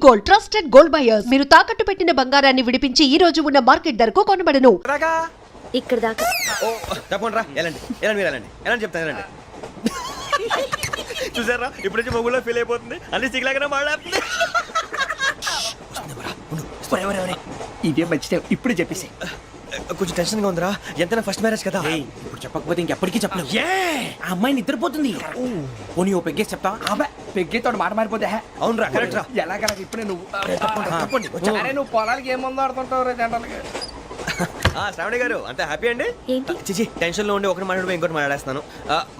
Gold, trusted gold buyers. మీరు తాకట్టు పెట్టిన బంగారాన్ని విడిపించి ఈ రోజు ఉన్న మార్కెట్ ధరకు కొనబడను. ఇక్కడ దాకా తప్పకుండా రా, వెళ్ళండి వెళ్ళండి, మీరు వెళ్ళండి వెళ్ళండి, చెప్తాను వెళ్ళండి. చూసారా ఇప్పుడు నుంచి మొగుల్లో ఫీల్ అయిపోతుంది, అన్ని సిగ్లాగానే మాట్లాడుతుంది. ఇదే మంచి టైం, ఇప్పుడు చెప్పేసి. కొంచెం టెన్షన్ గా ఉందిరా, ఎంతైనా ఫస్ట్ మ్యారేజ్ కదా. ఇప్పుడు చెప్పకపోతే ఇంకెప్పటికీ చెప్పలేవు. ఆ అమ్మాయి నిద్రపోతుంది. పోనీ ఓ పెగ్గేసి చెప్తావా? అబ్బాయి పెగ్గేతో మాట మారిపోతే. అవునరా, కరెక్ట్ రా. ఎలాగలా ఇప్పుడే నువ్వు తప్పండి. అరే నువ్వు పొలాలకి ఏముందో ఆడుతుంటావు రే జనరల్గా. శ్రావణి గారు అంతే హ్యాపీ అండి? ఏంటి? చిచి టెన్షన్ లో ఉండి ఒకటి మాట్లాడిపోయి ఇంకోటి మాట్లాడేస్తాను.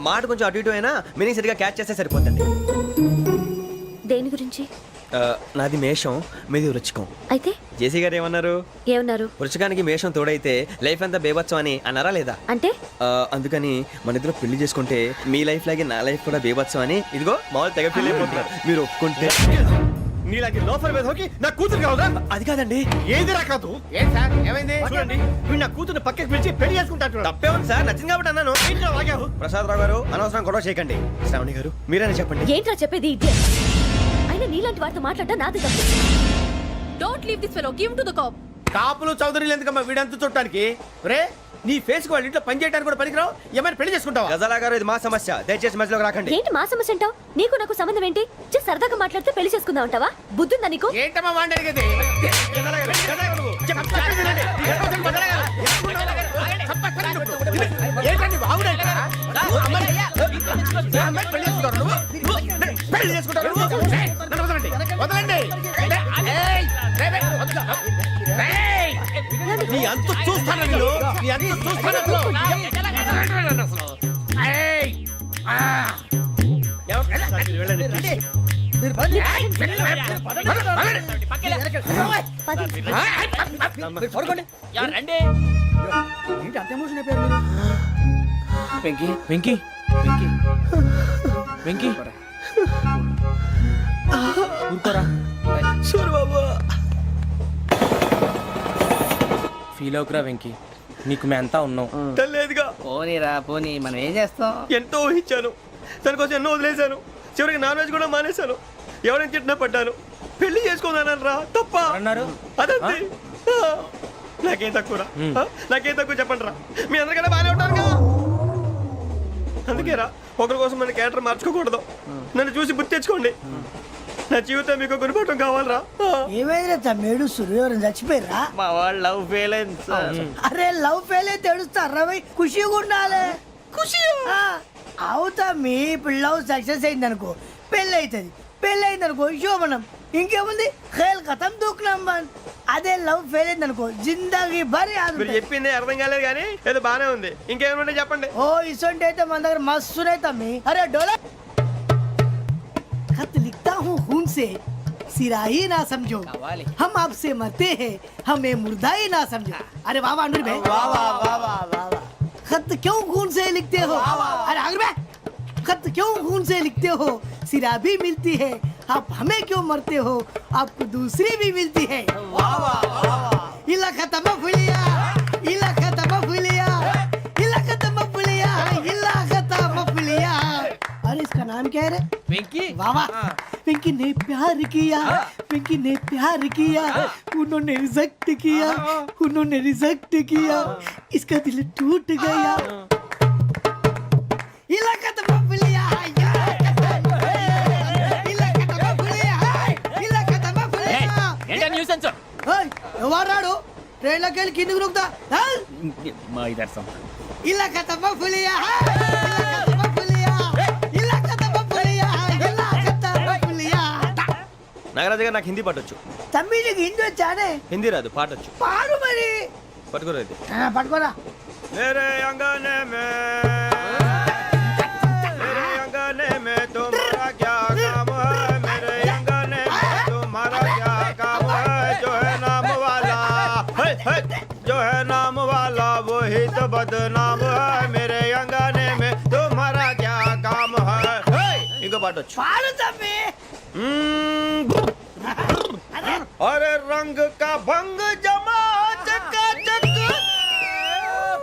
మాట కొంచెం అటు ఇటు అయినా మీనింగ్ సరిగా క్యాచ్ చేస్తే సరిపోతుంది. దేని గురించి? నాది మేషం, మీది వృచ్చికం. అయితే జేసీ గారు ఏమన్నారు? వృచ్చికానికి మేషం తోడైతే లైఫ్ అంతా బేబత్సం అని అన్నారా లేదా? అంటే అందుకని మన ఇద్దరు పెళ్లి చేసుకుంటే మీ లైఫ్ లాగే నా లైఫ్ కూడా బేబత్సం అని ఇదిగో మామూలు తెగ ఫీల్ అయిపోతున్నారు. మీరు ఒప్పుకుంటే నీలాంటి లోఫర్ మీద హోకి నా కూతురు కావదా? అది కాదండి. ఏది రాకాదు. ఏం సార్ ఏమైంది? చూడండి వీడు నా కూతురు పక్కకి పిలిచి పెళ్లి చేసుకుంటాడు. తప్పే ఉంది సార్, నచ్చింది కాబట్టి అన్నాను. ప్రసాద్ రావు గారు అనవసరం గొడవ చేయకండి. శ్రావణి గారు మీరైనా చెప్పండి. ఏంట్రా చెప్పేది? అయినా నీలాంటి వారితో మాట్లాడటం నాది తప్పు. Don't leave this fellow, give to the cop. కాపులు చౌదరులు ఎందుకమ్మా వీడంతా చుట్టానికి? రే నీ ఫేస్ కు వాళ్ళ ఇంట్లో పని చేయడానికి కూడా పనికిరావు. ఏమైనా పెళ్లి చేసుకుంటావా? గజాలా గారు ఇది మా సమస్య, దయచేసి మధ్యలోకి రాకండి. ఏంటి మా సమస్య అంటావు? నీకు నాకు సంబంధం ఏంటి? సరదాగా మాట్లాడితే పెళ్లి చేసుకుందాం అంటావా? బుద్ధుందా నీకు? ఏంటమ్మా వాడిని అడిగేది? పెళ్లి చేసుకుంటారు. నీ అంత చూస్తాను, నీ అంత చూస్తాను. వెంకీ వెంకీ వెంకీ వెంకీ ఊరుకోరా. ఫీల్ అవుకురా వెంకీ, నీకు మేమంతా ఉన్నాం. లేదుగా పోనీరా పోనీ, మనం ఏం చేస్తాం? ఎంతో ఊహించాను, దానికోసం ఎన్నో వదిలేశాను. చివరికి నాన్ వెజ్ కూడా మానేశాను. ఎవరైనా తిట్టినా పడ్డాను. పెళ్లి చేసుకున్నాను రా, తప్ప అన్నారు. అదంతే. నాకేం తక్కువ, నాకేం తక్కువ చెప్పండి రా. మీ అందరికన్నా బాగానే ఉంటారుగా. అందుకే రా, ఒకరి కోసం మన క్యారెక్టర్ మార్చుకోకూడదు. నన్ను చూసి గుర్తు తెచ్చుకోండి. నా జీవితం మీకు గురిపటం కావాలరా. ఏమైనా తమ్మేడు సూర్యవరం చచ్చిపోయిరా? మా వాళ్ళు లవ్ ఫెయిల్ అయింది సార్. అరే లవ్ ఫెయిల్ అయితే ఏడుస్తారా? ఖుషిగా ఉండాలి. ఖుషి అవుతా. మీ లవ్ సక్సెస్ అయింది అనుకో పెళ్ళి అవుతుంది. పెళ్ళి అయింది అనుకో శోభనం. ఇంకేముంది? ఖేల్ కథం దూకునాం బంద్. అదే లవ్ ఫెయిల్ అయింది అనుకో జిందగీ భారీ. మీరు చెప్పింది అర్థం కాలేదు కానీ ఏదో బానే ఉంది. ఇంకేమైనా చెప్పండి. ఓ ఇసొంటి అయితే మన దగ్గర మస్తునే తమ్మి. అరే డోలా खत लिखता हूँ खून से, सिरा ही ना समझो. हम आपसे मरते हैं, हमें मुर्दा ही ना समझो. अरे वाह वाह अनुर भाई, वाह वाह वाह वाह वाह. खत क्यों खून से लिखते हो? अरे अनुर भाई, खत क्यों खून से लिखते हो? सिरा भी मिलती है, आप हमें क्यों मरते हो? आपको दूसरी भी मिलती है. वाह वाह वाह. इला खत्म फुलिया, इला खत्म फुलिया, इला खत्म फुलिया, इला खत्म फुलिया. अरे इसका नाम क्या है रे? వెంకీ. वाह वाह. पिंकी ने प्यार किया, पिंकी ने प्यार किया, उन्होंने रिजेक्ट किया, उन्होंने रिजेक्ट किया, इसका दिल टूट गया. इलाका तो बबलिया है, इलाका तो बबलिया है, इलाका तो बबलिया. ఏంటా న్యూసెన్స్? ओए ఎవరాడు ట్రైన్ లోకి వెళ్ళి కిందకి నొక్కుతా? మా ఇదర్సం. इलाका तो बबलिया है, इलाका तो बबलिया, इलाका तो बबलिया, इलाका तो बबलिया. నాగరాజు గారు నాకు హిందీ పాటొచ్చు. తమ్మి నీకు హిందీ వచ్చానే? హిందీ రాదు, పాటొచ్చు. పాడు మరి. పట్టుకోరా ఇది. పట్టుకోరా. मेरे अंगने में, मेरे अंगने में तुम्हारा क्या काम है? मेरे अंगने में तुम्हारा क्या काम है? जो है नाम वाला, जो है नाम वाला वही तो बदनाम है. मेरे अंगने में तुम्हारा क्या काम है? इनको पाटो. పాడు తమ్మి. अरे रंग का भंग जमा चकाचक,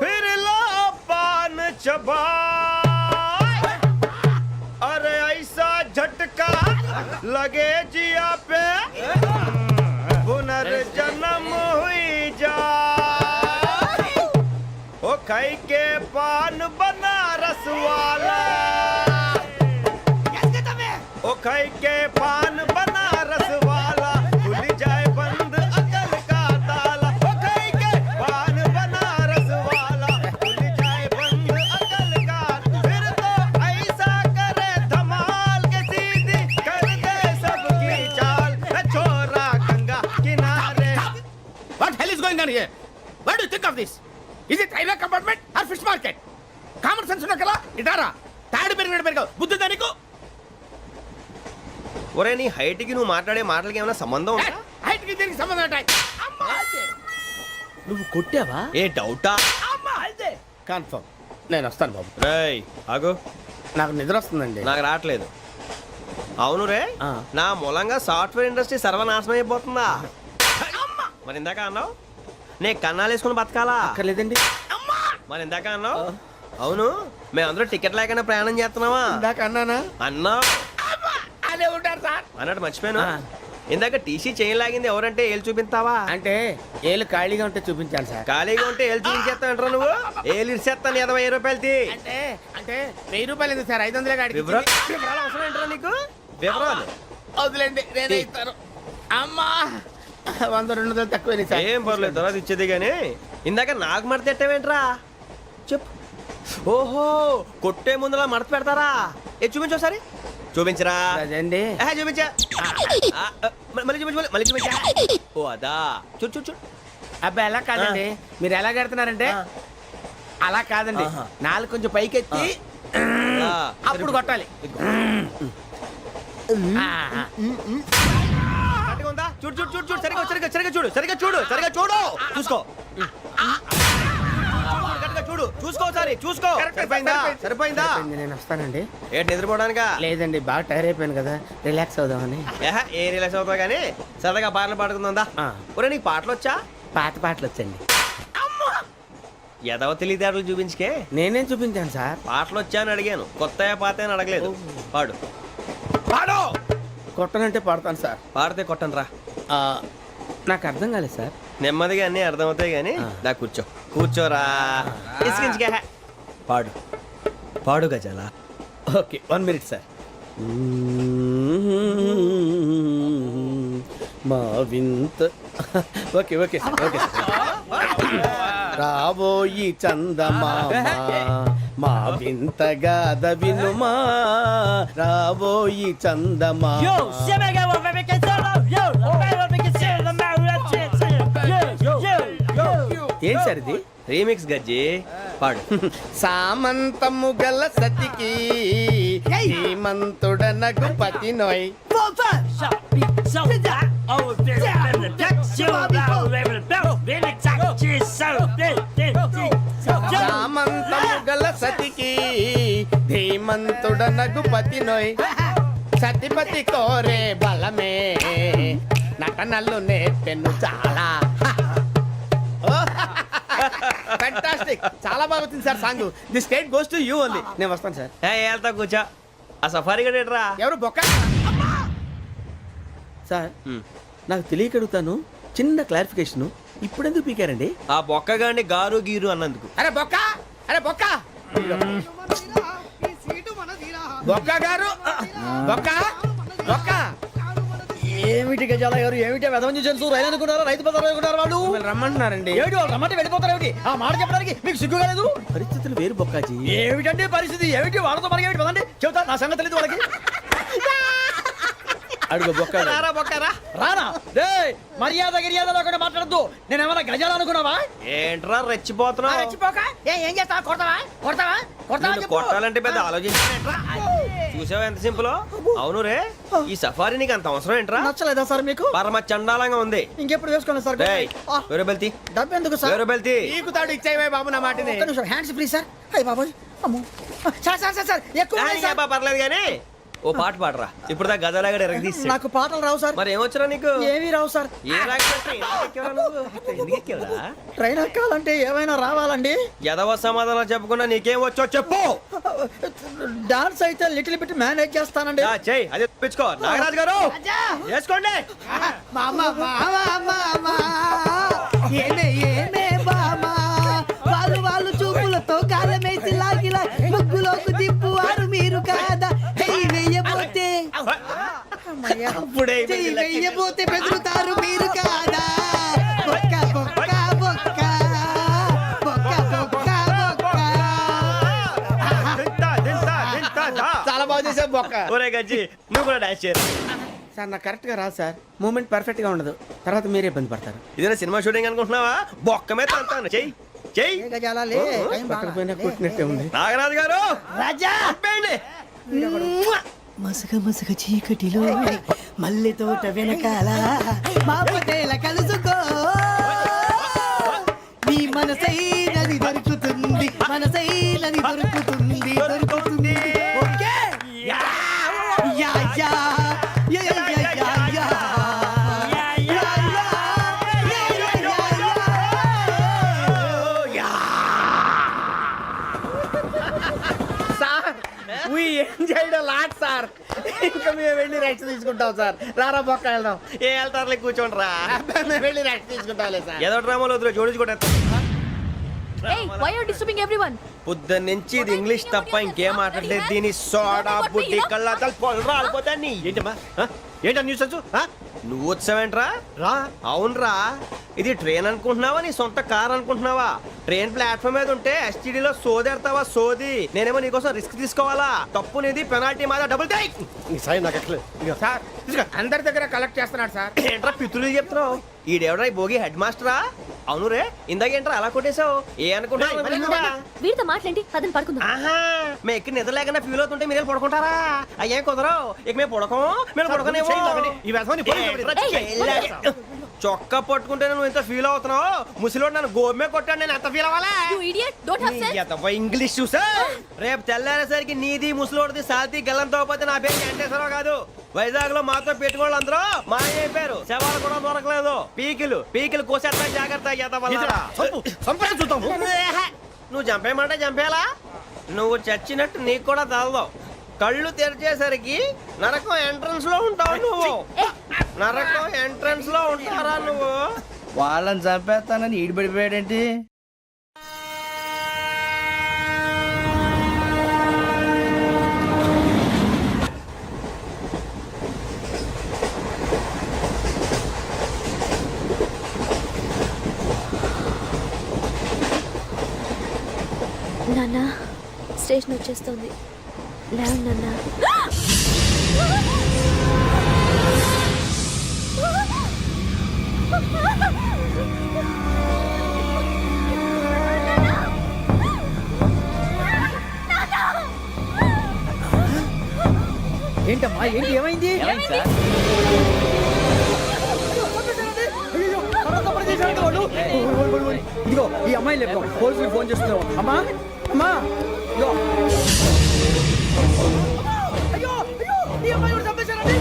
फिर ला पान चबा. अरे ऐसा झटका लगे जिया पे खाई के पान बनारस वाला ओ खाई के पान बनारस वाला खुल जाए बंद अकल का ताला ओ खाई के पान बनारस वाला खुल जाए बंद अकल का फिर तो ऐसा करे धमाल के सीधी कर दे सबकी चाल छोरा गंगा किनारे What hell is going on here? What do you think of this? Is it railway compartment or fish market? Common sense ఉన్న కదా ఇటారా తాడు పెరిగావు బుద్ధి దానికి ఒరే నీ హైట్ కి నువ్వు మాట్లాడే మాటలకి ఏమైనా సంబంధం ఉందా హైట్ కి దీనికి సంబంధం ఉంటాయి అమ్మా నువ్వు కొట్టావా? ఏ డౌటా అమ్మా అయితే కన్ఫర్మ్ నేను వస్తాను బాబు రేయ్ ఆగు నాకు నిద్ర వస్తుందండి నాకు రావట్లేదు అవును రే ఆ. నా మూలంగా సాఫ్ట్వేర్ ఇండస్ట్రీ సర్వనాశనం అయిపోతుందా మరి ఇందాక అన్నావు నే కన్నాలు వేసుకుని బతకాలా అక్కర్లేదండి మరి ఇందాక అన్నావు అవును మేమందరూ టికెట్ లేకుండా ప్రయాణం చేస్తున్నావా ఇందాక అన్నానా అన్నావు అదే ఉంటారు సార్ అన్నట్టు మర్చిపోయాను ఆ. ఇందాక టీసీ చేయి లాగింది ఎవరంటే ఏళ్ళు చూపిస్తావా అంటే ఏళ్ళు ఖాళీగా ఉంటే చూపించాలి సార్ ఖాళీగా ఉంటే ఏళ్ళు చూపించేస్తానంటారా నువ్వు ఏళ్ళు ఇచ్చేస్తాను 20 రూపాయలది అంటే అంటే 1000 రూపాయలు ఎందుకు సార్ 500 కాడికి వివరాలు వివరాలు అవసరం ఏంటరా నీకు వివరాలు వదిలేండి నేనే ఇస్తాను అమ్మా 100 200 తక్కువ సార్ ఏం పర్లేదు తర్వాత ఇచ్చేది కానీ ఇందాక నాకు మడత ఎట్టవేంట్రా చెప్పు ఓహో కొట్టే ముందులా మడత పెడతారా ఏ చూపించు ఒకసారి చూపించరా అదండి చూపించా మళ్ళీ చూపించు మళ్ళీ చూపించా ఓ అదా చూడు చూడు చూడు అబ్బాయి ఎలా కాదండి మీరు ఎలా కడుతున్నారంటే అలా కాదండి ఆహా. నాలుగు కొంచెం పైకెత్తి ఆ, అప్పుడు కొట్టాలి ఆ, కరెక్ట్గా ఉందా చూడు చూడు చూడు చూడు సరిగా సరిగా సరిగా చూడు సరిగా చూడు సరిగా చూడు చూసుకో కరెక్ట్గా చూడు చూసుకో ఒకసారి చూసుకో సరిపోయిందా సరిపోయిందా సరిపోయింది, నేను వస్తానండి ఏంటి నిద్రపోవడానికా లేదండి బాగా టైర్ అయిపోయాను కదా రిలాక్స్ అవుదామని ఏ రిలాక్స్ అవుతావు కానీ సరదాగా పాటలు పాడుకుందా ఆ. ఒరే నీకు పాటలు వచ్చా పాత పాటలు వచ్చండి ఎదవ తెలివితేటలు చూపించుకే నేనేం చూపించాను సార్ పాటలు వచ్చా అని అడిగాను కొత్త పాత అని అడగలేదు పాడు పాడు కొట్టనంటే పాడతాను సార్ పాడితే కొట్టను రా ఆ, నాకు అర్థం కాలేదు సార్ నెమ్మదిగా అన్నీ అర్థమవుతాయి కానీ దా కూర్చో కూర్చోరా ఇసుకించుకే పాడు పాడు గజాల ఓకే 1 మినిట్ సార్ మా వింత okay okay sir okay sir రాబోయి చందమామ మా వింతగా వినుమా రాబోయి చందమామ ఏం సార్ ఇది రీమిక్స్ గజ్జి పాడు సామంతము గల సతికి శ్రీమంతుడనగు పతి నోయ్ సామంతము గల సతికి ధీమంతుడనగు పతి నోయ్ సతిపతి కోరే బలమే నటనలు నేర్పెను చాలా ఫ్యాంటాస్టిక్ చాలా బాగా వచ్చింది sir song the state goes to you only నేను వస్తాను సార్ వెళ్తా కూర్చో ఆ సఫారీ గడేట్రా ఎవరు బొక్క సార్ నాకు తెలియక అడుగుతాను చిన్న క్లారిఫికేషన్ ఇప్పుడెందుకు పీకారండి ఆ బొక్కగాండి గారు గీరు అన్నందుకు అరే బొక్క అరే బొక్క బొక్క గారు బొక్క బొక్క ఏమిటి గజాల గారు ఏమిటి వెదవని చూసారు రైలు అనుకున్నారా రైతు బజార్ అనుకున్నారు వాళ్ళు మిమ్మల్ని రమ్మంటున్నారండి ఏమిటి వాళ్ళు రమ్మంటే వెళ్ళిపోతారు ఏమిటి ఆ మాట చెప్పడానికి మీకు సిగ్గు కాలేదు పరిస్థితులు వేరు బొక్కాజీ ఏమిటంటే పరిస్థితి ఏమిటి వాళ్ళతో మనకి ఏమిటి పదండి చెబుతా నా సంగతి తెలియదు వాళ్ళకి అడుగు బొక్క రారా బొక్కరా రానా రే మర్యాద గిర్యాద లేకుండా మాట్లాడద్దు నేను ఏమైనా గజాలు అనుకున్నావా ఏంట్రా రెచ్చిపోతున్నావు రెచ్చిపోక ఏం చేస్తావా కొడతావా కొడతావా కొడతావా నిన్ను చెప్పు. కొట్టాలంటే పెద్ద ఆలోచించానేట్రా చూసావా ఎంత సింపుల్ అవును రే ఈ సఫారీ నీకు అంత అవసరం ఏంట్రా నచ్చలేదా సార్ మీకు పరమ చండాలంగా ఉంది ఇంకెప్పుడు వేసుకోండి సార్ డేయ్, ఆ, వేరే బెల్తి డబ్బు ఎందుకు సార్ వేరే బెల్తి నీకు తాడు ఇచ్చాయి బాబు నా మాటని ఒక్క నిమిషం హ్యాండ్స్ ప్లీజ్ సార్ అయ్యి బాబోయ్ అమ్మో సార్ సార్ సార్ సార్ ఎక్కువ ఉన్నాయి సార్. పర్లేదు కానీ ఓ పాట పాడరా ఇప్పుడు దా గదలాగడ ఎరగదీసి నాకు పాటలు రావు సార్ మరి ఏమొచ్చరా నీకు ఏమీ రావు సార్ ఏ రాకపోతే ఎందుకు ఎక్కేవరా నువ్వు? ఎందుకు ఎక్కేవరా? ట్రైన్ ఎక్కాలంటే ఏమైనా రావాలండి ఎదవ సమాధానం చెప్పకుండా నీకేం వచ్చో చెప్పు డాన్స్ అయితే లిటిల్ బిట్ మేనేజ్ చేస్తానండి ఆ, చెయ్ అదే తెప్పించుకో నాగరాజు గారు వేసుకోండి ఏమే ఏమే బామా వాళ్ళు చూపులు చెయ్యి వెయ్యబోతే బెదురుతారు మీరు కాదా బొక్క బొక్క బొక్క బొక్క బొక్క బొక్క చాలా బాగా చేసావు బొక్క. ఒరే గజ్జి నువ్వు కూడా డాన్స్ చేయరు. సార్ నాకు కరెక్ట్ గా రాదు సార్. మూమెంట్ పర్ఫెక్ట్ గా ఉండదు, తర్వాత మీరే ఇబ్బంది పడతారు. ఇదేనా సినిమా షూటింగ్ అనుకుంటున్నావా? బొక్క మీద అంటాను. చెయ్యి చెయ్యి. పక్కన పోయినా కొట్టినట్టే ఉంది. నాగరాజు గారు రాజా ఆపేయండి. మసక మసక చీకటిలో మల్లె తోట వెనకాల మా పటేల కలుసుకో నీ మనసైనది దొరుకుతుంది మనసైనది దొరుకుతుంది దొరుకుతుంది okay yeah yeah yeah yeah yeah yeah yeah yeah yeah yeah sir we enjoyed a lot sir. ఇంకా మేము వెళ్ళి రెస్ట్ తీసుకుంటాం సార్. రారా బొక్క వెళ్దాం. ఏ వెళ్తారులే కూర్చోండి రా. మేము వెళ్ళి రెస్ట్ తీసుకుంటాంలే సార్. ఏదో డ్రామాలో వద్దు జోడించుకుంటా. Hey, why are you disturbing everyone? పొద్దున్న నుంచి ఇది ఇంగ్లీష్ తప్ప ఇంకేం మాట్లాడలేదు. దీని సోడా బుడ్డి కళ్ళతలు పొలరా అల్పోతాన్ని. ఏంటమ్మా ఏంటా న్యూస్ వచ్చు? నువ్వు వచ్చావేంట్రా? రా. అవునరా, ఇది ట్రైన్ అనుకుంటున్నావా నీ సొంత కార్ అనుకుంటున్నావా? ట్రైన్ ప్లాట్ఫామ్ మీద ఉంటే ఎస్టీడీలో సోదేడతావా సోది? నేనేమో నీకోసం రిస్క్ తీసుకోవాలా? తప్పు నీది, పెనాల్టీ మాదా, డబుల్ టై. సార్ అందరి దగ్గర కలెక్ట్ చేస్తున్నాడు సార్. ఏంట్రా పితులు చెప్తున్నావు? ఈడెవడ్రా ఈ భోగి హెడ్ మాస్టరా? అవును రే, ఇందాకేంట్రా అలా కొట్టేశావు? ఏ అనుకుంటున్నావు? వీరితో మాట్లాడి అతను పడుకుందాం. ఆహా, మేము ఎక్కడ నిద్ర లేకుండా ఫీల్ అవుతుంటే మీరు పడుకుంటారా? అయ్యే కుదరవు. ఇక మేము పడకం, మేము పడకనేమో. చొక్కా పట్టుకుంటే నువ్వు ఎంత ఫీల్ అవుతున్నావు? ముసలివాడు నన్ను గోమే కొట్టాడు, నేను ఎంత ఫీల్ అవ్వాలా? You idiot, don't have sense. English చూసా? రేపు తెల్లారేసరికి నీది ముసలోడిది సాల్తీ గల్లంతో పోతే నా పేరు వెంకటేశ్వరరావు కాదు. వైజాగ్ లో మాతో పెట్టుకోళ్ళు అందరూ మాయైపోయారు. శవాలు కూడా దొరకలేదు. పీకిలు కోసేస్తా జాగ్రత్త. నువ్వు చంపేయమంటే చంపేలా? నువ్వు చచ్చినట్టు నీకు కూడా తగదు. కళ్ళు తెరిచేసరికి నరకం ఎంట్రన్స్ లో ఉంటావు నువ్వు. నరకం ఎంట్రన్స్ లో ఉంటారా నువ్వు? వాళ్ళని చంపేస్తానని ఈడిపడిపోయాడేంటి? నాన్న స్టేషన్ వచ్చేస్తుంది. లేవు నాన్న. ఏంటమ్మా ఏంటి ఏమైంది? ఇదిగో ఈ అమ్మాయి లేదు, పోలీసులు ఫోన్ చేస్తున్నావు. అమ్మా అమ్మా ఇదిగో. అయ్యో అయ్యో ఈ అమ్మాయి కూడా చంపేశారండి.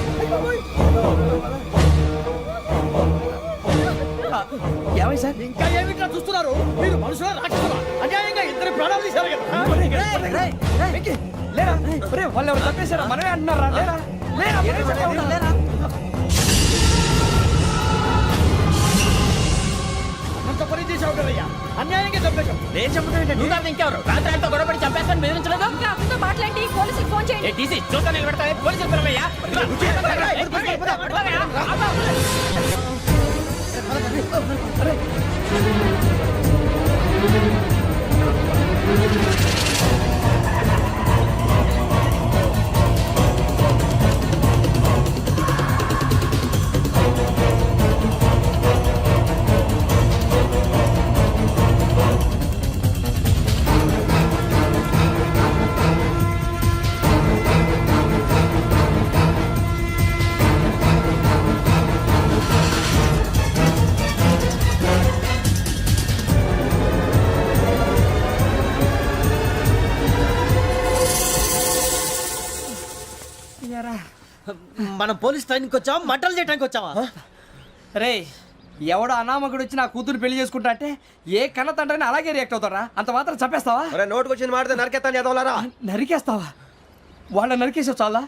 ఏమై సార్? ఇంకా ఏమిట్లా చూస్తున్నారు? మీరు మనుషుల రాక్షసులా? అన్యాయంగా ఇద్దరు ప్రాణాలు తీశారు కదా. లేరా వాళ్ళు ఎవరు చంపేశారా? మనమే అంటున్నారా? లేరా లేరా అంత పని చేశావు కదయ్యా, అన్యాయంగా చంపేశావు. నేను చెప్తాను. నువ్వు కాదు ఇంకెవరు? రాత్రి ఆయనతో గొడవపడి చంపేస్తాను బెదిరించలేదు. ఇంకా అతనితో మాట్లాడి పోలీసులకు ఫోన్ చేయండి. టీసీ చూస్తా నిలబెడతా. పోలీసులు పిలవయ్యా. మనం పోలీస్ ట్రైనింగ్ వచ్చావా, మంటలు చేయడానికి వచ్చావా? రే ఎవడో అనామకుడు వచ్చి నా కూతురు పెళ్లి చేసుకుంటా అంటే ఏ కన్న తండ్రిని అలాగే రియాక్ట్ అవుతారా? అంత మాత్రం చంపేస్తావా? నోటుకు వచ్చింది మాడితే నరకెత్తాను చదవాలరా? నరికేస్తావా? వాళ్ళ నరికేసావు చాలా,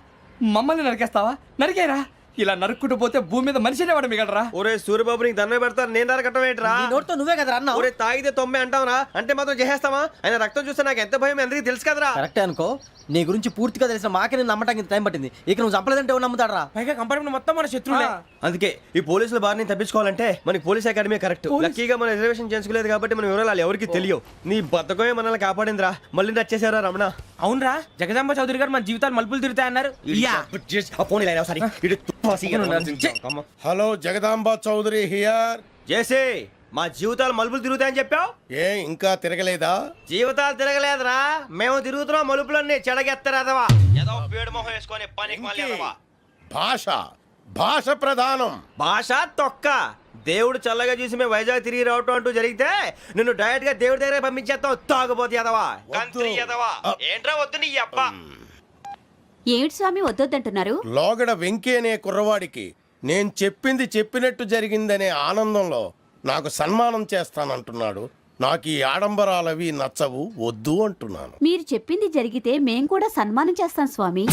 మమ్మల్ని నరికేస్తావా? నరికేరా ఇలా నరుక్కుంటూ పోతే భూమి మీద మనిషినే వాడు మిగలరా. ఒరే సూర్యబాబు నీకు దండ పెడతాను, నేను నరకటం ఏంట్రా? నోట్తో నువ్వే కదా అన్నావు. ఒరే తాగితే తొమ్మే అంటావురా, అంటే మాత్రం చేసేస్తావా? ఆయన రక్తం చూస్తే నాకు ఎంత భయం అందరికీ తెలుసు కదరా. కరెక్టే అనుకో, నీ గురించి పూర్తిగా తెలిసిన మాకే నేను నమ్మటానికి ఇంత టైం పట్టింది. ఇక నువ్వు చంపలేదంటే ఎవరు నమ్ముతాడరా? పైగా కంపార్ట్మెంట్ మొత్తం మన శత్రువులే. అందుకే ఈ పోలీసుల బారిని తప్పించుకోవాలంటే మనకి పోలీస్ అకాడమీ కరెక్ట్. లక్కీగా మన రిజర్వేషన్ చేసుకోలేదు కాబట్టి మన వివరాలు ఎవరికి తెలియవు. నీ బతకమే మనల్ని కాపాడిందిరా. మళ్ళీ నచ్చేసారా రమణ? అవునరా, జగదాంబ చౌదరి గారు మన జీవితాలు మలుపులు తిరుగుతాయన్నారు. Hello Jagadamba Chowdary here. చేసే మా జీవితాలు మలుపులు తిరుగుతాయని చెప్పావు, ఏ ఇంకా తిరగలేదా? జీవితాలు తిరగలేదురా, మేము తిరుగుతున్నాం మలుపులన్నీ. చెడగెత్తరాదవా ఏదో పేడు మొహం వేసుకొని పనికి మళ్ళీ ఎదవా. భాష ప్రధానం. భాష తొక్క. దేవుడు చల్లగా చూసి మేము వైజాగ్ తిరిగి రావటం అంటూ జరిగితే నిన్ను డైరెక్ట్ గా దేవుడి దగ్గర పంపించేస్తాం. తాగుబోతు ఎదవా, కంత్రి ఎదవా. ఏంట్రా వద్దు నీ అబ్బా. ఏమిటి స్వామి వద్దొద్దంటున్నారు? లోగడ వెంకీ అనే కుర్రవాడికి నేను చెప్పింది చెప్పినట్టు జరిగిందనే ఆనందంలో నాకు సన్మానం చేస్తానంటున్నాడు. నాకు ఈ ఆడంబరాలవి నచ్చవు, వద్దు అంటున్నాను. మీరు చెప్పింది జరిగితే మేం కూడా సన్మానం చేస్తాం స్వామి.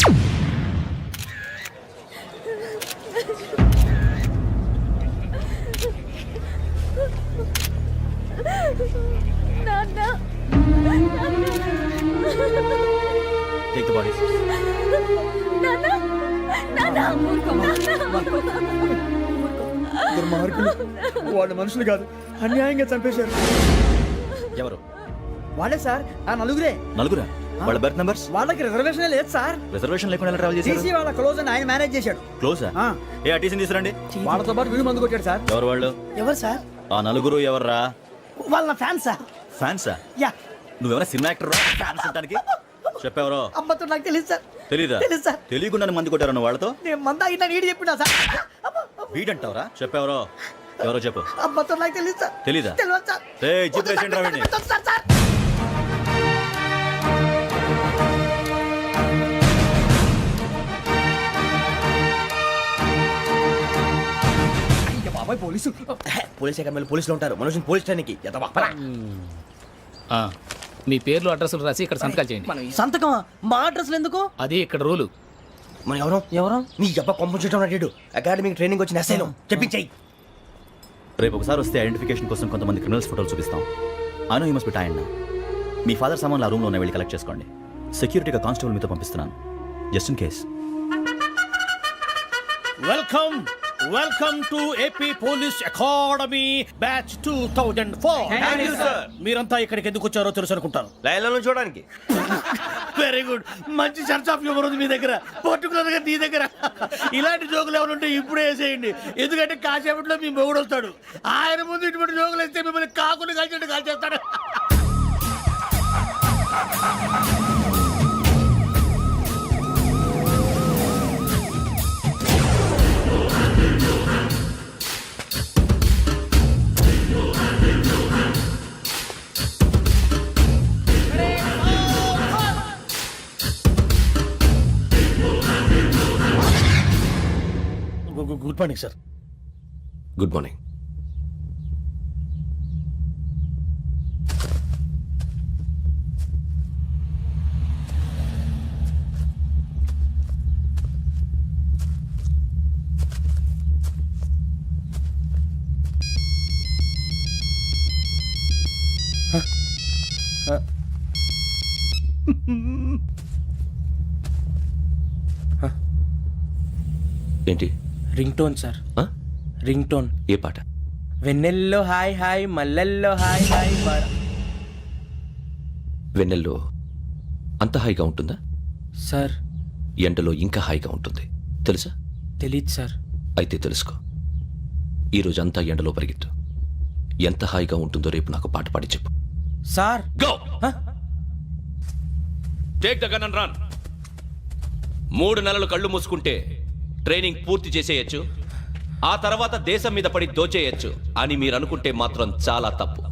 వాళ్ళు మనుషులు కాదు, అన్యాయంగా చంపేశారు. ఎవరు? వాళ్ళే సార్, ఆ నలుగురే. నలుగురా? వాళ్ళ బర్త్ నంబర్స్? వాళ్ళకి రిజర్వేషన్ లేదు సార్. రిజర్వేషన్ లేకుండా ఎలా ట్రావెల్ టీసీ వాళ్ళ క్లోజ్ అని ఆయన మేనేజ్ చేశాడు. క్లోజా? ఏ అటీసీని తీసుకురండి. వాళ్ళతో పాటు వీళ్ళు మందు కొట్టాడు సార్. ఎవరు వాళ్ళు? ఎవరు సార్? ఆ నలుగురు ఎవర్రా? వాళ్ళ ఫ్యాన్స్ సార్. ఫ్యాన్సా? యా. నువ్వెవరా సినిమా యాక్టర్ రా ఫ్యాన్స్ అంటానికి? చెప్పెవరో? అమ్మతో నాకు తెలియదు సార్. తెలీదా? తెలీదు సార్. తెలియకుండా మంది కొట్టారన్న వాళ్ళతో? నేను మంద అయినా నీడు చెప్పినా సార్. వీడంటావరా? చెప్పెవరో? ఎవరో చెప్పు. అమ్మతో నాకు తెలియదు సార్. తెలీదా? తెలియదు సార్. ఏయ్, జిప్ వేసేయండి రా వీడిని. Sir sir. బాబాయ్ పోలీసు. పోలీస్ అకాడమీలో పోలీసులు ఉంటారు, మనుషులు పోలీస్ ట్రైనింగ్కి ఎదవా. మీ పేర్లు అడ్రస్లు రాసి ఇక్కడ సంతకాలు చేయండి. సంతకమా? మా అడ్రస్లు ఎందుకు? అది ఇక్కడ రూలు. మనం ఎవరో ఎవరో నీ అబ్బా పంపించడం అడిగాడు. అకాడమిక్ ట్రైనింగ్ వచ్చిన అసైలం చెప్పించాయి. రేపు ఒకసారి వస్తే ఐడెంటిఫికేషన్ కోసం కొంతమంది క్రిమినల్స్ ఫోటోలు చూపిస్తాం. I know you must be tired now. Me father సామాన్లు ఆ రూమ్లో ఉన్న వెళ్ళి కలెక్ట్ చేసుకోండి. సెక్యూరిటీగా కానిస్టేబుల్ మీతో పంపిస్తున్నాను, just in case. Welcome to AP police academy batch 2004. మీరంతా ఇక్కడికి ఎందుకు వచ్చారో తెలుసు అనుకుంటాను. లైన్లను చూడడానికి. వెరీ గుడ్, మంచి సెన్స్ ఆఫ్ హ్యూమర్ ఉంది మీ దగ్గర, పర్టికులర్ గా నీ దగ్గర. ఇలాంటి జోకులు ఏమైనా ఉంటే ఇప్పుడే వేసేయండి, ఎందుకంటే కాసేపట్లో మీ మొగుడు వస్తాడు. ఆయన ముందు ఇటువంటి జోకులు వేస్తే మిమ్మల్ని కాకుని కాల్చేట్టు కాల్చేస్తాడు. Good morning sir. Good morning. ఏంటి? Ring tone sir, ring tone. ఏ పాట? వెన్నెల్లో హాయ్ హాయ్, మల్లెల్లో హాయ్ హాయ్. వెన్నెల్లో అంత హాయిగా ఉంటుందా సార్? ఎండలో ఇంకా హాయిగా ఉంటుంది తెలుసా? తెలీదు సార్. అయితే తెలుసుకో. ఈరోజు అంతా ఎండలో పరిగెత్తు. ఎంత హాయిగా ఉంటుందో రేపు నాకు పాట పాడి చెప్పు. Sir go take the gun and run. 3 నెలలు కళ్ళు మూసుకుంటే ట్రైనింగ్ పూర్తి చేసేయచ్చు, ఆ తర్వాత దేశం మీద పడి దోచేయచ్చు అని మీరు అనుకుంటే మాత్రం చాలా తప్పు.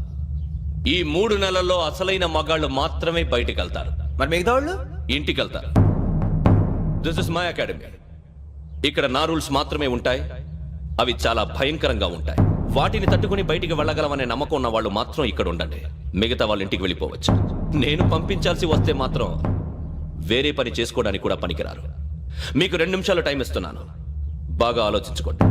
ఈ 3 నెలల్లో అసలైన మగాళ్ళు మాత్రమే బయటికి వెళ్తారు. మరి మిగతా వాళ్ళు ఇంటికి వెళ్తారు. This is my academy. ఇక్కడ నా రూల్స్ మాత్రమే ఉంటాయి. అవి చాలా భయంకరంగా ఉంటాయి. వాటిని తట్టుకుని బయటికి వెళ్ళగలమనే నమ్మకం ఉన్న వాళ్ళు మాత్రం ఇక్కడ ఉండండి. మిగతా వాళ్ళు ఇంటికి వెళ్ళిపోవచ్చు. నేను పంపించాల్సి వస్తే మాత్రం వేరే పని చేసుకోవడానికి కూడా పనికిరారు. మీకు 2 నిమిషాలు టైం ఇస్తున్నాను. బాగా ఆలోచించుకోండి.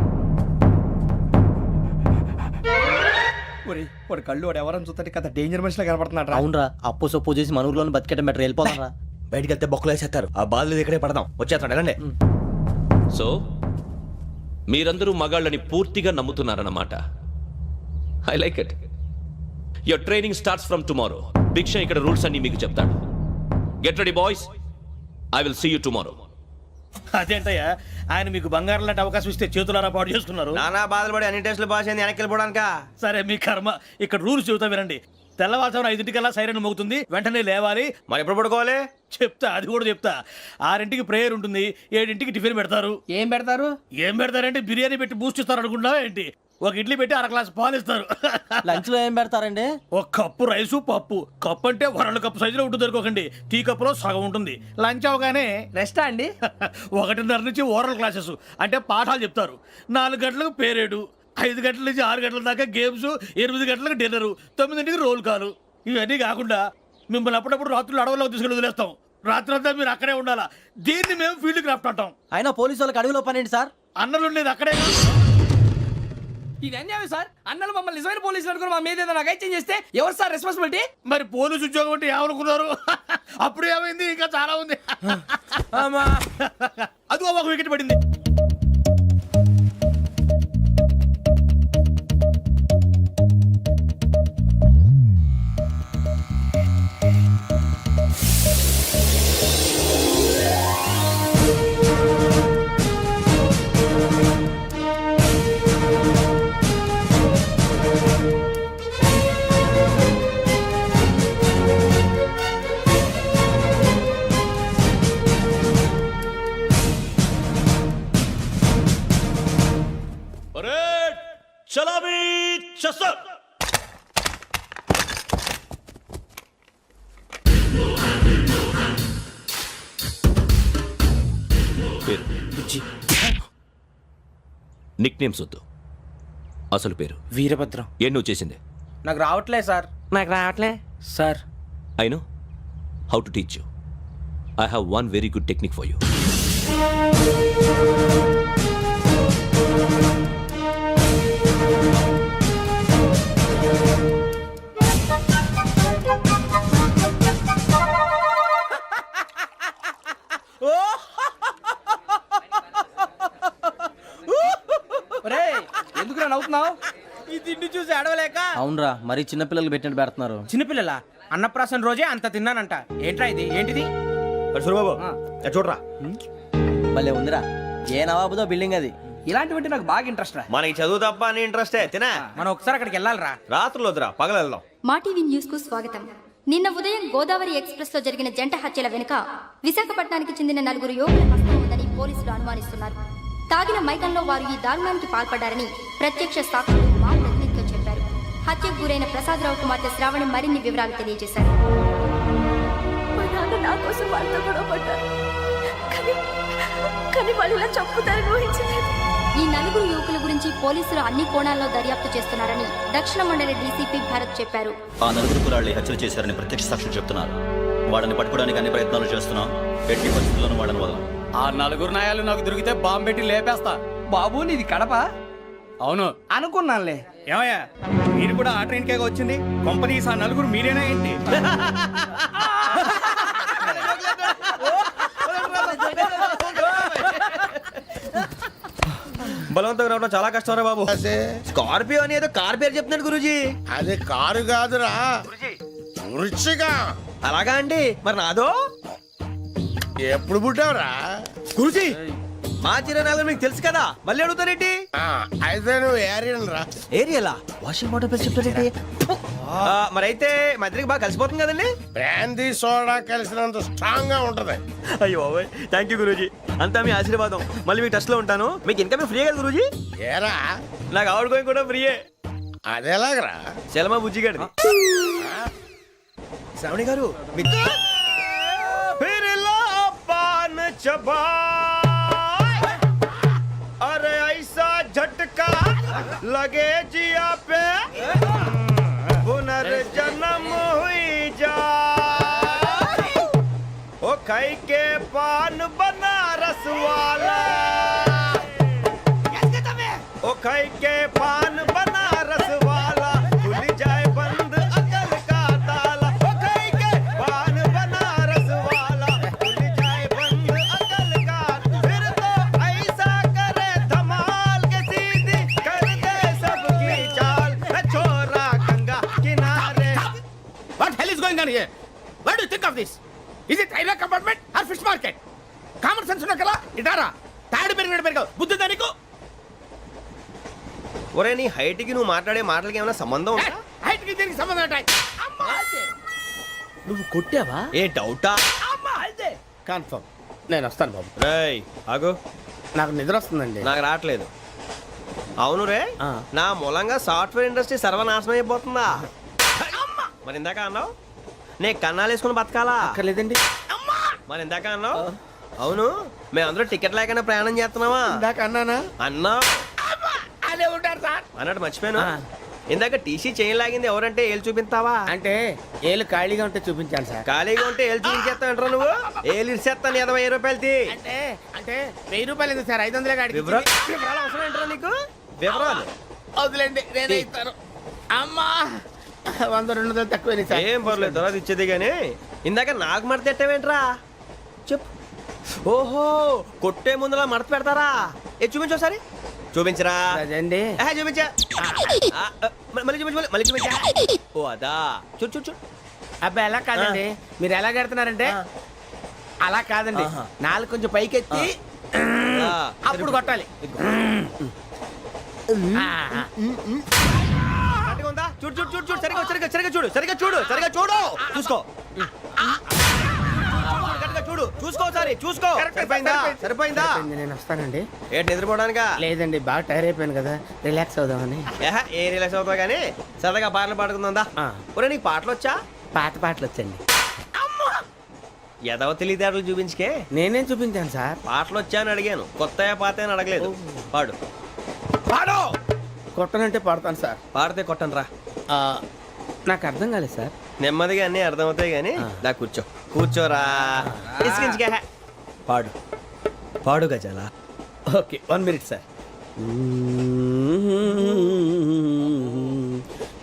వాడు కళ్ళు వాడు ఎవరైనా చూస్తే కదా డేంజర్ మనిషిలో కనపడుతున్నాడు. అవునరా, అప్పు సొప్పు చేసి మన ఊర్లో బతికేట బెటర్ వెళ్ళిపోతారా. బయటికి వెళ్తే బొక్కలు వేసేస్తారు. ఆ బాధలు ఇక్కడే పడదాం. వచ్చేస్తాడు వెళ్ళండి. సో మీరందరూ మగాళ్ళని పూర్తిగా నమ్ముతున్నారన్నమాట. I like it. Your training starts from tomorrow. భిక్ష ఇక్కడ రూల్స్ అన్ని మీకు చెప్తాడు. Get ready boys, I will see you tomorrow. అదేంటయ్యా, ఆయన మీకు బంగారం లాంటి అవకాశం ఇస్తే చేతులారా పాటు చేసుకున్నారు. నానా బాధలు పడి అన్ని టెస్టులు పాస్ అయింది, వెనక్కి వెళ్ళిపోవడానికా? సరే మీ కర్మ. ఇక్కడ రూల్స్ చెబుతా వినండి. తెల్లవారుజామున 5:00కల్లా సైరన్ మోగుతుంది, వెంటనే లేవాలి. మరి ఎప్పుడు పడుకోవాలి? చెప్తా, అది కూడా చెప్తా. 6ంటికి ప్రేయర్ ఉంటుంది, 7ంటికి టిఫిన్ పెడతారు. ఏం పెడతారు? ఏం పెడతారంటే బిర్యానీ పెట్టి బూస్ట్ ఇస్తారు అనుకుంటున్నావా ఏంటి? ఒక ఇడ్లీ పెట్టి 1/2 గ్లాస్ పాలు ఇస్తారు. లంచ్ లో ఏం పెడతారండి? ఒక కప్పు రైసు పప్పు. కప్పు అంటే 1/2 కప్పు సైజులో ఉంటుంది అనుకోకండి. టీ కప్పులో సగం ఉంటుంది. లంచ్ అవగానే రెస్టా అండి? 1:30 నుంచి ఓరల్ క్లాసెస్ అంటే పాఠాలు చెప్తారు. 4 గంటలకు పేరేడు, 5 గంటల నుంచి 6 గంటల దాకా గేమ్స్, 8 గంటలకు డిన్నర్, 9ంటికి రోల్ కాలు. ఇవన్నీ కాకుండా మిమ్మల్ని అప్పుడప్పుడు రాత్రులు అడవుల్లో తీసుకెళ్ళి వదిలేస్తాం. రాత్రి అంతా మీరు అక్కడే ఉండాలా. దీన్ని మేము ఫీల్డ్ క్రాఫ్ట్ అంటాం. అయినా పోలీసు వాళ్ళకి అడవిలో పని ఏంటి సార్? అన్నలు ఉండేది అక్కడే. ఇది అన్యాయం సార్. అన్నలు మమ్మల్ని నిజమైన పోలీసులు అనుకుని మా మీద ఏదైనా అగైత్యం చేస్తే ఎవరు సార్ రెస్పాన్సిబిలిటీ? మరి పోలీసు ఉద్యోగం అంటే ఏమనుకున్నారు? అప్పుడు ఏమైంది? ఇంకా చాలా ఉంది. అది ఒక వికెట్ పడింది. చలామీ చస్టర్. పేరు నిక్ నేమ్స్ వద్దు, అసలు పేరు. వీరభద్రం. ఏం నువ్వు చేసింది? నాకు రావట్లే సార్. నాకు రావట్లే sir. I know how to teach you. I have one very good technique for you. ఎందుకు నవ్వుతున్నావు? ఈ తిండి చూసి అడవలేక. అవునరా, మరి చిన్నపిల్లలు పెట్టినట్టు పెడుతున్నారు. చిన్నపిల్లల అన్నప్రాసన రోజే అంత తిన్నానంట. ఏంట్రా ఇది? ఏంటిది? సురబాబు చూడరా, భలే ఉందిరా. ఏ నవాబుదో బిల్డింగ్ అది. ఇలాంటివంటే నాకు బాగా ఇంట్రెస్ట్ రా. మనకి చదువు తప్ప అని ఇంట్రెస్టే. తినా మనం ఒకసారి అక్కడికి వెళ్ళాలిరా. రాత్రులు వద్దురా, పగలు వెళ్దాం. మా టీవీ న్యూస్ కు స్వాగతం. నిన్న ఉదయం గోదావరి ఎక్స్ప్రెస్ లో జరిగిన జంట హత్యల వెనుక విశాఖపట్నానికి చెందిన 4 యువకుల హస్తం ఉందని పోలీసులు అనుమానిస్తున్నారు. తాగిన మైకంలో వారు ఈ దారుణానికి పాల్పడ్డారని ప్రత్యక్ష సాక్షులు మా ప్రతినిధితో చెప్పారు. హత్యకు గురైన ప్రసాదరావు కుమార్తె శ్రావణి మరిన్ని వివరాలు తెలియజేశారు. మా నాన్న నా కోసం వాళ్ళతో గొడవ పడ్డారు, కానీ వాళ్ళు ఇలా చంపుతారని ఊహించలేదు. ఈ 4 యువకుల గురించి పోలీసులు అన్ని కోణాల్లో దర్యాప్తు చేస్తున్నారని దక్షిణ మండలి డీసీపీ భరత్ చెప్పారు. ఆ 4 కురాళ్ళు హత్యలు చేశారని ప్రత్యక్ష సాక్షులు చెప్తున్నారు. వాళ్ళని పట్టుకోవడానికి అన్ని ప్రయత్నాలు చేస్తున్నాం. ఎట్టి పరిస్థితుల్లోనూ వాళ్ళని వదలం. ఆ 4 నాయాలు నాకు దొరికితే బాంబు పెట్టి లేపేస్తా. బాబు నీది కడప? అవును అనుకున్నానులే. ఏమయ్యా, మీరు కూడా ఆ ట్రైన్ కేగా వచ్చింది? కంపెనీస్ ఆ 4 మీరేనా ఏంటి? బలవంతంగా రావడం చాలా కష్టం రా బాబు. స్కార్పియో అని ఏదో కార్ పేరు చెప్తున్నాడు గురూజీ. అది కారు కాదురా, వృచ్చిక. అలాగా అండి, మరి నాదో? ఎప్పుడు పుట్టావురా? గురూజీ మా చిరనాలు మీకు తెలుసు కదా, మళ్ళీ అడుగుతారేంటి? అయితే నువ్వు ఏరియన్ రా. ఏరియలా? వాషింగ్ వాటర్ పేరు చెప్తారేంటి? మరైతే మా ఇద్దరికి బాగా కలిసిపోతుంది కదండి. బ్రాందీ సోడా కలిసినంత స్ట్రాంగ్ గా ఉంటది. అయ్యో థ్యాంక్ యూ గురూజీ, అంతా మీ ఆశీర్వాదం. మళ్ళీ మీకు టచ్ లో ఉంటాను. మీకు ఇన్కమ్ ఫ్రీ కదా గురూజీ? ఏరా, నాకు అవుట్ గోయింగ్ కూడా ఫ్రీయే. అదేలాగరా? చలమా బుజ్జి గారిది. శ్రావణి గారు अरे ऐसा झटका लगे जिया पे, पुनर्जन्म हुई जा। ओ खाई के पान बनारस वाला, खाई के पान बनारस वाला खुल जाए बंद अकल का ताला ओ खाई के पान बनारस वाला खुल जाए बंद अकल का फिर तो ऐसा करे धमाल के सीधी कर दे सबकी चाल छोरा गंगा किनारे What hell is going on here? What do you think of this? Is it railway compartment or fish market? Common sense ఉన్నా కదా ఇటారా తాడు పెరిగినట్టు పెరగవు బుద్ధి దానికి ఒరే నీ హైట్ కి నువ్వు మాట్లాడే మాటలకి ఏమైనా సంబంధం ఉందా హైట్ కి దీనికి సంబంధం ఉంటాయి నువ్వు కొట్టావా? ఏ డౌటా కన్ఫర్మ్ నేను వస్తాను బాబు. రేయ్ ఆగు నాకు నిద్ర వస్తుందండి. నాకు రావట్లేదు. అవును రే నా మూలంగా సాఫ్ట్వేర్ ఇండస్ట్రీ సర్వనాశనం అయిపోతుందా? మరి ఇందాక అన్నావు నే కన్నాలు వేసుకుని బతకాలా? లేదండి. మరి ఇందాక అన్నావు అవును మేమందరూ టికెట్ లేకుండా ప్రయాణం చేస్తున్నావా? ఇందాక అన్నానా? అన్నావు అదే ఉంటారు సార్ అన్నట్టు మర్చిపోయాను. ఇందాక టీసీ చేయి లాగింది ఎవరంటే ఏళ్ళు చూపిస్తావా? అంటే ఏళ్ళు ఖాళీగా ఉంటే చూపించాను సార్. ఖాళీగా ఉంటే ఏళ్ళు చూపించేస్తానంటారా నువ్వు? ఏళ్ళు ఇచ్చేస్తాను 20 రూపాయలది. అంటే అంటే 1000 రూపాయలు ఎందుకు సార్? 500 కాడికి వివరాలు అవసరం ఏంటరా నీకు? వివరాలు వదిలేండి నేనే ఇస్తాను. అమ్మా 100-200 తక్కువ సార్. ఏం పర్లేదు తర్వాత ఇచ్చేది కానీ ఇందాక నాకు మడత పెట్టావేంట్రా? చెప్పు. ఓహో కొట్టే ముందులా మడత పెడతారా? ఏ చూపించు ఒకసారి. చూపించరా? అదండి చూపించా. మళ్ళీ చూపించు మళ్ళీ చూపించా. ఓ అదా చూడు చూడు చూడు. అబ్బాయి ఎలా కాదండి మీరు ఎలా కడుతున్నారంటే అలా కాదండి. నాలుగు కొంచెం పైకెత్తి అప్పుడు కొట్టాలి. ఉందా చూడు చూడు చూడు చూడు సరిగా సరిగా సరిగా చూడు సరిగా చూడు సరిగా చూడు చూసుకో చూడు చూసుకో ఒకసారి చూసుకో. సరిపోయిందా? సరిపోయిందా? నేను వస్తానండి. ఏంటి నిద్రపోవడానికా? లేదండి బాగా టైర్ అయిపోయాను కదా రిలాక్స్ అవుదామని. ఏ రిలాక్స్ అవుతావు కానీ సరదాగా పాటలు పాడుకుందా? ఒరే నీకు పాటలు వచ్చా? పాత పాటలు వచ్చండి. ఎదవ తెలివితేటలు చూపించుకే. నేనేం చూపించాను సార్? పాటలు వచ్చా అని అడిగాను, కొత్త పాత అని అడగలేదు. పాడు పాడు. కొట్టనంటే పడతాను సార్. పాడితే కొట్టను రా. నాకు అర్థం కాలేదు సార్. నెమ్మదిగా అన్నీ అర్థమవుతాయి కానీ దా కూర్చో. కూర్చోరా. ఇసుకించుకే. పాడు పాడు గజాల. Okay 1 minute sir.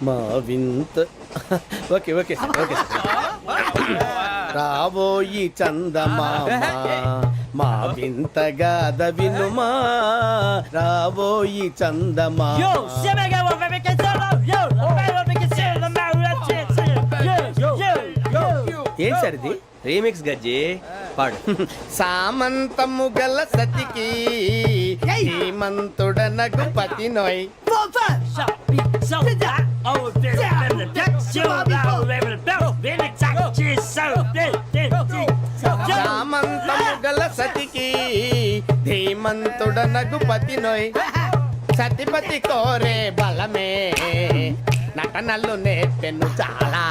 మా వింత okay okay sir okay sir. రాబోయి చందమామ మా వింత గాథ వినుమా. రాబోయి చందమామ. ఏం సార్ ఇది? రీమిక్స్ గజ్జి. పాడు. సామంతము గల సతికి హేమంతుడనగు పతి నోయ్. సామంతము గల సతికి ధీమంతుడనగు పతి నోయ్. సతిపతి కోరే బలమే నటనలు నేర్పెను చాలా.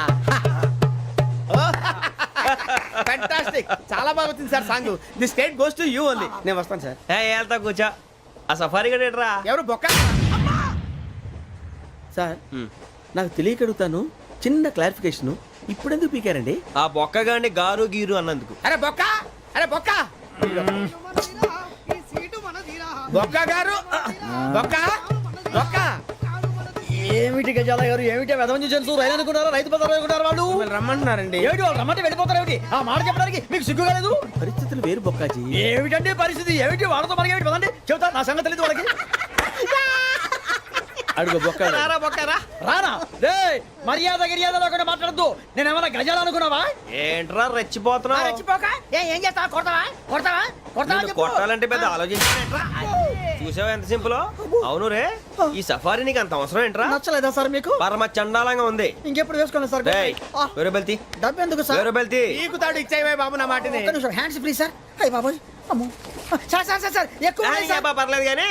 ఫ్యాంటాస్టిక్. చాలా బాగా వచ్చింది sir song. The state goes to you only. నేను వస్తాను సార్. వెళ్తా కూర్చో. ఆ సఫారీ గడేట్రా? ఎవరు బొక్క సార్? నాకు తెలియక అడుగుతాను, చిన్న క్లారిఫికేషన్. ఇప్పుడు ఎందుకు పీకారండి? ఆ బొక్కగాండి గారు గీరు అన్నందుకు. అరే బొక్క అరే బొక్క బొక్క గారు బొక్క బొక్క. ఏమిటి గజాల గారు? ఏమిటి వెదవం చూసాను రైలు అనుకున్నారా? రైతు బజార్ అనుకున్నారు వాళ్ళు. రమ్మంటున్నారండి. ఏమిటి వాళ్ళు రమ్మంటే వెళ్ళిపోతారు? ఏమిటి ఆ మాట చెప్పడానికి మీకు సిగ్గు కాలేదు? పరిస్థితులు వేరు బొక్కాజీ. ఏమిటండి పరిస్థితి? ఏమిటి వాళ్ళతో మనకి ఏమిటి పదండి చెబుతా. నా సంగతి తెలియదు వాళ్ళకి. అడుగు బొక్క. రానా రే మర్యాద గిర్యాద లేకుండా మాట్లాడద్దు. నేను ఏమన్నా గజాలు అనుకున్నావా? ఏంట్రా రెచ్చిపోతున్నావు? రెచ్చిపోక ఏం చేస్తావా? కొడతావా కొడతావా కొడతావా? కొట్టాలంటే పెద్ద ఆలోచించా. చూసావా ఎంత సింపుల్? అవును రే ఈ సఫారీ నీకు అంత అవసరం ఏంట్రా? నచ్చలేదా సార్ మీకు? పరమ చండాలంగా ఉంది. ఇంకెప్పుడు వేసుకోండి సార్. వేరే బెల్తి డబ్బు ఎందుకు సార్? వేరే బెల్తి నీకు తాడు ఇచ్చాయి బాబు నా మాటని. Hands free sir. అయ్యి బాబోయ్ అమ్మో సార్ సార్ సార్ సార్ ఎక్కువ పర్లేదు కానీ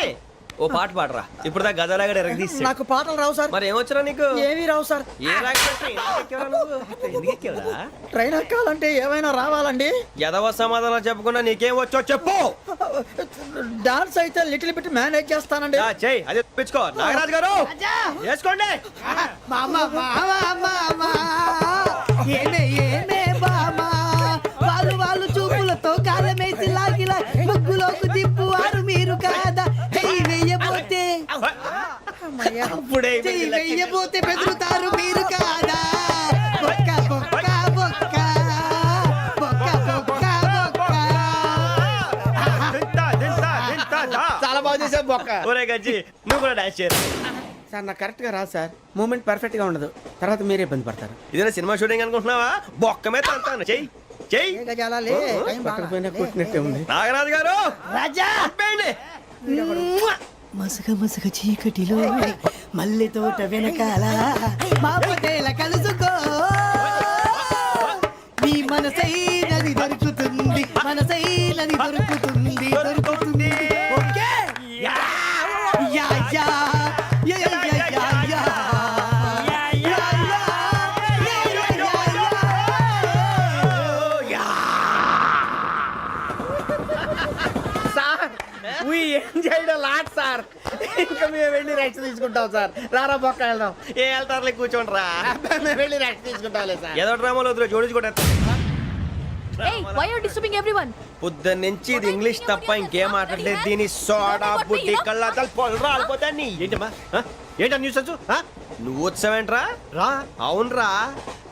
ఓ పాట పాడరా. ఇప్పుడు దా గదలాగా ఎరగదీసి. నాకు పాటలు రావు సార్. మరి ఏమొచ్చరా నీకు? ఏమీ రావు సార్. ఏ రాకెవరా? ట్రైన్ ఎక్కాలంటే ఏమైనా రావాలండి. ఎదవ సమాధానం చెప్పకుండా నీకేం వచ్చో చెప్పు. డాన్స్ అయితే లిటిల్ బిట్ మేనేజ్ చేస్తానండి. చెయ్యి అదే తెప్పించుకో. నాగరాజు గారు చేసుకోండి. ఏమే ఏమే బామా వాళ్ళు వాళ్ళు చూపులతో కాలమేసి లాగిలా ముగ్గులోకి తిప్పువారు మీరు కాదా. వెయ్యబోతే అప్పుడే చెయ్యి వెయ్యబోతే బెదురుతారు మీరు కాదా బొక్క బొక్క బొక్క బొక్క బొక్క బొక్క. చాలా బాగా చేసావు బొక్క. ఒరే గజ్జి నువ్వు కూడా డాన్స్ చేయరు. సార్ నాకు కరెక్ట్ గా రాదు సార్, మూమెంట్ పర్ఫెక్ట్ గా ఉండదు, తర్వాత మీరే ఇబ్బంది పడతారు. ఇదేనా సినిమా షూటింగ్ అనుకుంటున్నావా? బొక్క మీద అంటాను. చెయ్యి చెయ్యి. పక్కన పోయినా కొట్టినట్టే ఉంది. నాగరాజు గారు రాజా ఆపేయండి. మసక మసక చీకటిలో మల్లె తోట వెనకాల మా పటేల కలుసుకో నీ మనసైనది దొరుకుతుంది మనసైనది దొరుకుతుంది దొరుకుతుంది. Okay yeah yeah yeah yeah yeah yeah yeah yeah yeah yeah. Sir we enjoyed a lot sir. ఇంకా మేము వెళ్ళి రెస్ట్ తీసుకుంటాం సార్. రారా బొక్క వెళ్దాం. ఏ వెళ్తారులే కూర్చోండి రా. మేము వెళ్ళి రెస్ట్ తీసుకుంటాంలే సార్. ఏదో డ్రామాలో వద్దులే, జోడించుకుంటా. Hey, why are you disturbing everyone? పొద్దున్న నుంచి ఇది ఇంగ్లీష్ తప్ప ఇంకేం మాట్లాడలేదు. దీని సోడా బుద్ధి కళ్ళ పొలు రాలిపోతాన్ని. ఏంటమ్మా ఏంటా న్యూస్ వచ్చు? నువ్వు వచ్చావేంట్రా? రా. అవునరా,